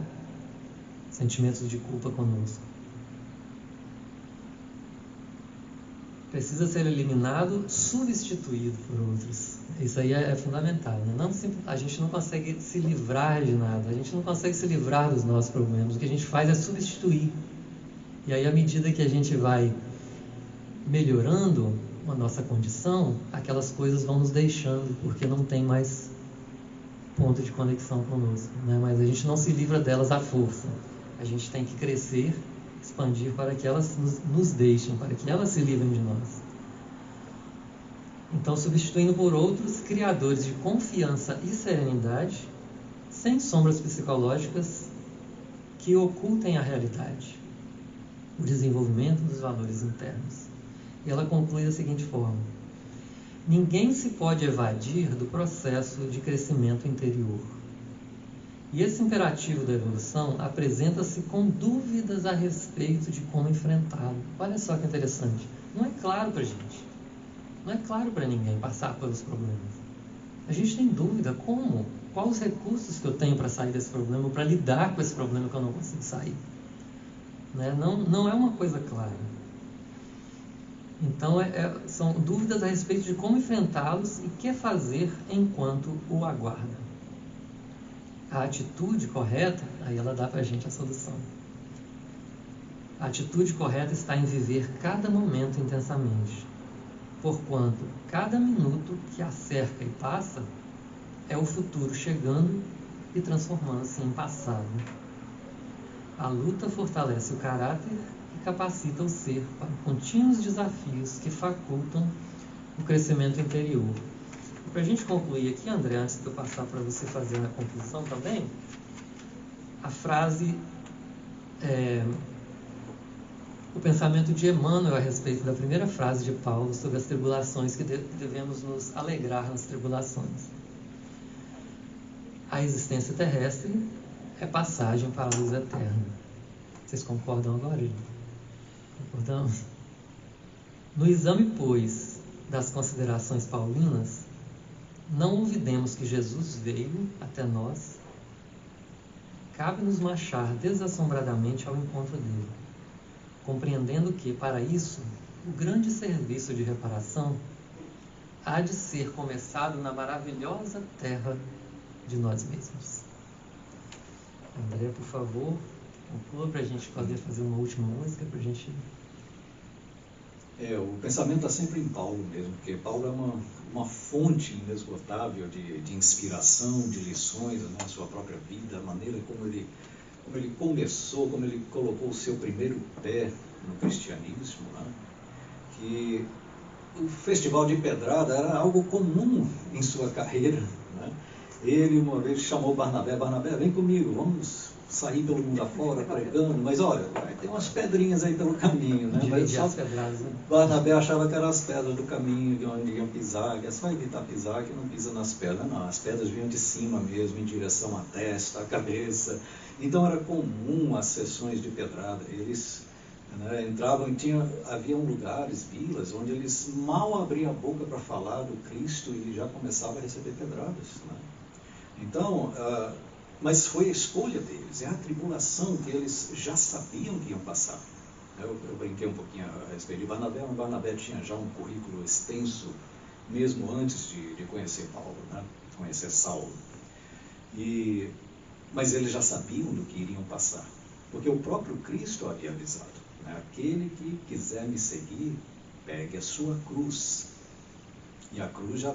sentimentos de culpa conosco. Precisa ser eliminado, substituído por outros. Isso aí é fundamental, né? A gente não consegue se livrar de nada, a gente não consegue se livrar dos nossos problemas. O que a gente faz é substituir. E aí, à medida que a gente vai melhorando a nossa condição, aquelas coisas vão nos deixando, porque não tem mais ponto de conexão conosco, né? Mas a gente não se livra delas à força. A gente tem que crescer, expandir para que elas nos deixem, para que elas se livrem de nós. Então, substituindo por outros criadores de confiança e serenidade, sem sombras psicológicas que ocultem a realidade, o desenvolvimento dos valores internos. E ela conclui da seguinte forma: ninguém se pode evadir do processo de crescimento interior. E esse imperativo da evolução apresenta-se com dúvidas a respeito de como enfrentá-lo. Olha só que interessante. Não é claro para a gente. Não é claro para ninguém passar pelos problemas. A gente tem dúvida como? Quais os recursos que eu tenho para sair desse problema, para lidar com esse problema que eu não consigo sair? Né? Não é uma coisa clara. Então, são dúvidas a respeito de como enfrentá-los e o que fazer enquanto o aguarda. A atitude correta, aí ela dá para a gente a solução. A atitude correta está em viver cada momento intensamente, porquanto cada minuto que a cerca e passa é o futuro chegando e transformando-se em passado. A luta fortalece o caráter e capacita o ser para contínuos desafios que facultam o crescimento interior. Para a gente concluir aqui, André, antes de eu passar para você fazer a conclusão também, a frase, o pensamento de Emmanuel a respeito da primeira frase de Paulo sobre as tribulações, que devemos nos alegrar nas tribulações. A existência terrestre é passagem para a luz eterna. Vocês concordam agora, gente? Concordamos? No exame, pois, das considerações paulinas, não olvidemos que Jesus veio até nós. Cabe-nos marchar desassombradamente ao encontro dele, compreendendo que, para isso, o grande serviço de reparação há de ser começado na maravilhosa terra de nós mesmos. André, por favor, conclua para a gente poder fazer uma última música para a gente... O pensamento está sempre em Paulo mesmo, porque Paulo é uma fonte inesgotável de inspiração, de lições na sua própria vida, a maneira como ele começou, como ele colocou o seu primeiro pé no cristianismo, né? Que o festival de pedrada era algo comum em sua carreira, né? Ele uma vez chamou Barnabé, vem comigo, vamos sair pelo mundo afora pregando, mas olha, tem umas pedrinhas aí pelo caminho, né? Mas só Barnabé achava que eram as pedras do caminho, de onde iam pisar, que é só evitar pisar, que não pisa nas pedras. Não, as pedras vinham de cima mesmo, em direção à testa, à cabeça. Então era comum as sessões de pedrada. Eles entravam e haviam lugares, vilas, onde eles mal abriam a boca para falar do Cristo e já começavam a receber pedradas, né? Então, mas foi a escolha deles, é a tribulação que eles já sabiam que iam passar. Eu brinquei um pouquinho a respeito de Barnabé, mas Barnabé tinha já um currículo extenso, mesmo antes de conhecer Paulo, né? Conhecer Saulo. Mas eles já sabiam do que iriam passar, porque o próprio Cristo havia avisado, né? Aquele que quiser me seguir, pegue a sua cruz. E a cruz já...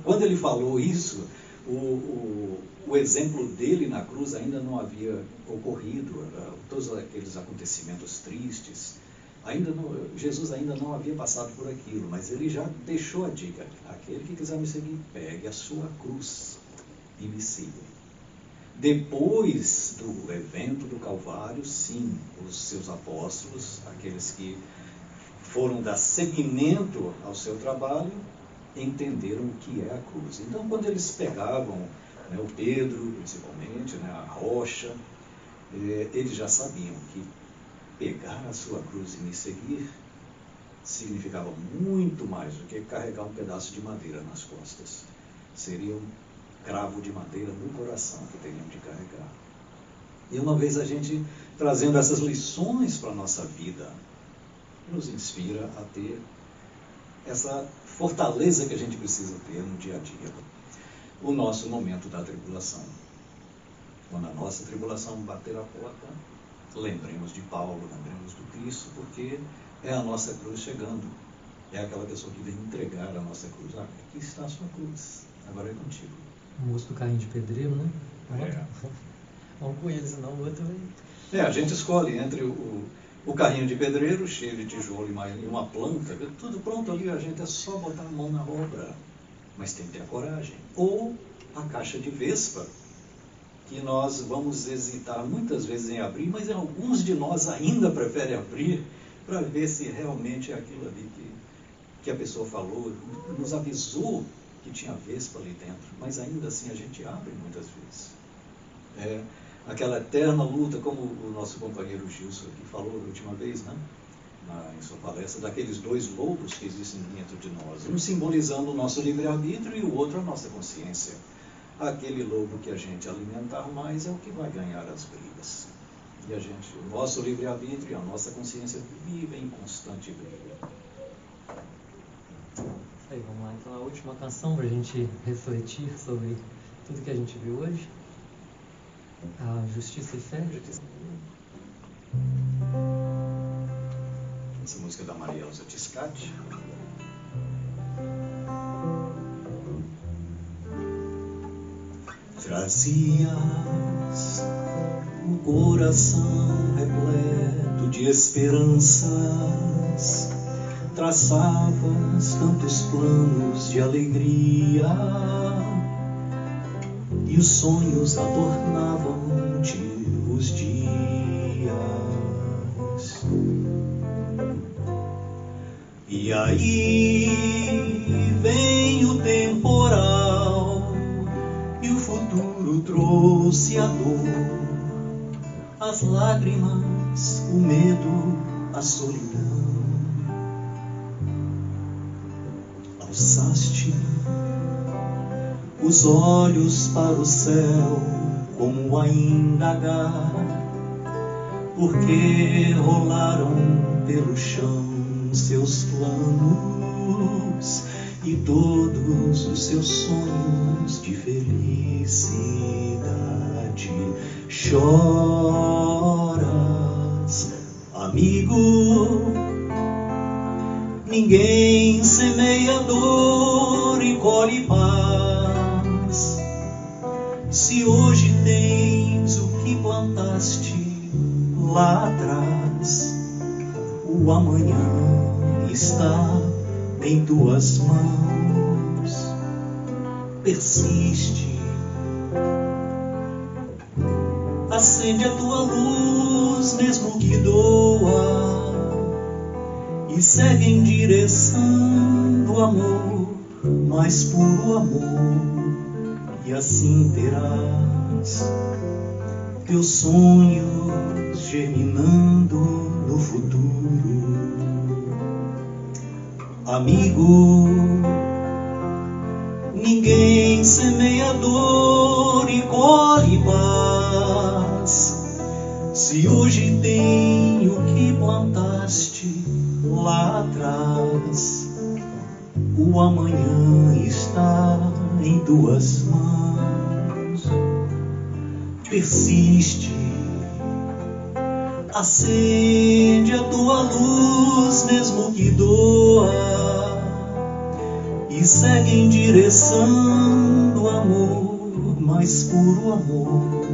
Quando ele falou isso, o exemplo dele na cruz ainda não havia ocorrido, todos aqueles acontecimentos tristes, Jesus ainda não havia passado por aquilo, mas ele já deixou a dica: aquele que quiser me seguir, pegue a sua cruz e me siga. Depois do evento do Calvário, sim, os seus apóstolos, aqueles que foram dar seguimento ao seu trabalho, entenderam o que é a cruz. Então, quando eles pegavam, né, o Pedro, principalmente, né, a rocha, eles já sabiam que pegar a sua cruz e me seguir significava muito mais do que carregar um pedaço de madeira nas costas. Seria um cravo de madeira no coração que teriam de carregar. E uma vez a gente trazendo essas lições para a nossa vida, nos inspira a ter essa fortaleza que a gente precisa ter no dia a dia. O nosso momento da tribulação. Quando a nossa tribulação bater a porta, lembremos de Paulo, lembremos do Cristo, porque é a nossa cruz chegando. É aquela pessoa que vem entregar a nossa cruz. Aqui está a sua cruz, agora é contigo. O moço do carrinho de pedreiro, né? Vamos com ele, senão o outro vem. A gente escolhe entre o carrinho de pedreiro, cheio de tijolo e uma planta, tudo pronto ali, a gente é só botar a mão na obra, mas tem que ter a coragem. Ou a caixa de Vespa, que nós vamos hesitar muitas vezes em abrir, mas alguns de nós ainda preferem abrir para ver se realmente é aquilo ali que a pessoa falou, nos avisou que tinha Vespa ali dentro, mas ainda assim a gente abre muitas vezes. Aquela eterna luta, como o nosso companheiro Gilson aqui falou a última vez, né? Em sua palestra, daqueles dois lobos que existem dentro de nós, um simbolizando o nosso livre-arbítrio e o outro a nossa consciência. Aquele lobo que a gente alimentar mais é o que vai ganhar as brigas. E o nosso livre-arbítrio e a nossa consciência vivem em constante briga. Aí, vamos lá, então a última canção para a gente refletir sobre tudo que a gente viu hoje. A Justiça e Fé. Essa música é da Maria Elza Tiscati. Trazias o coração repleto de esperanças, traçavas tantos planos de alegria, e os sonhos adornavam-te os dias. E aí vem o temporal, e o futuro trouxe a dor, as lágrimas, o medo, a solidão. Alçaste os olhos para o céu como a indagar, porque rolaram pelo chão seus planos e todos os seus sonhos de felicidade. Choras, amigo, ninguém semeia dor e colhe paz. Se hoje tens o que plantaste lá atrás, o amanhã está em tuas mãos. Persiste, acende a tua luz, mesmo que doa, e segue em direção do amor, mais puro amor, e assim terás teus sonhos germinando no futuro. Amigo, ninguém semeia dor e colhe paz. Se hoje tem o que plantaste lá atrás, o amanhã está em tuas mãos. Persiste, acende a tua luz, mesmo que doa, e segue em direção do amor, mais puro amor,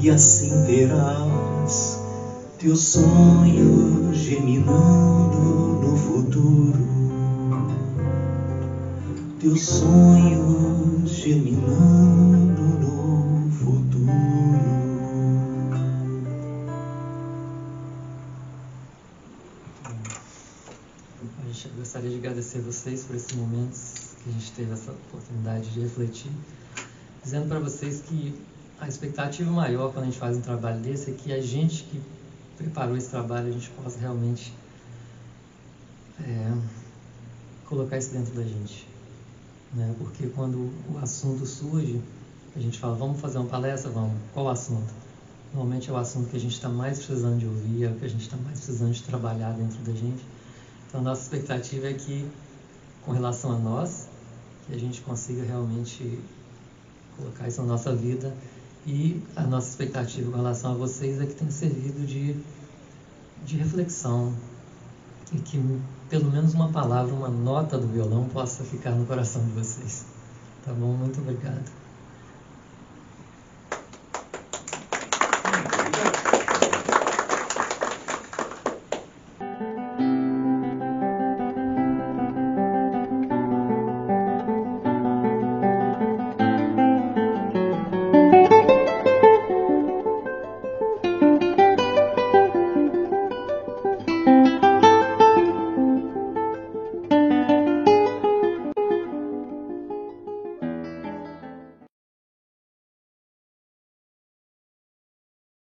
e assim terás teus sonhos germinando no futuro, teus sonhos germinando no futuro. Eu gostaria de agradecer a vocês por esses momentos que a gente teve essa oportunidade de refletir, dizendo para vocês que a expectativa maior quando a gente faz um trabalho desse é que a gente que preparou esse trabalho, a gente possa realmente colocar isso dentro da gente, né? Porque quando o assunto surge, a gente fala, vamos fazer uma palestra? Vamos. Qual o assunto? Normalmente é o assunto que a gente está mais precisando de ouvir, é o que a gente está mais precisando de trabalhar dentro da gente. Então, a nossa expectativa é que, com relação a nós, que a gente consiga realmente colocar isso na nossa vida, e a nossa expectativa com relação a vocês é que tenha servido de reflexão, e que pelo menos uma palavra, uma nota do violão possa ficar no coração de vocês. Tá bom? Muito obrigado.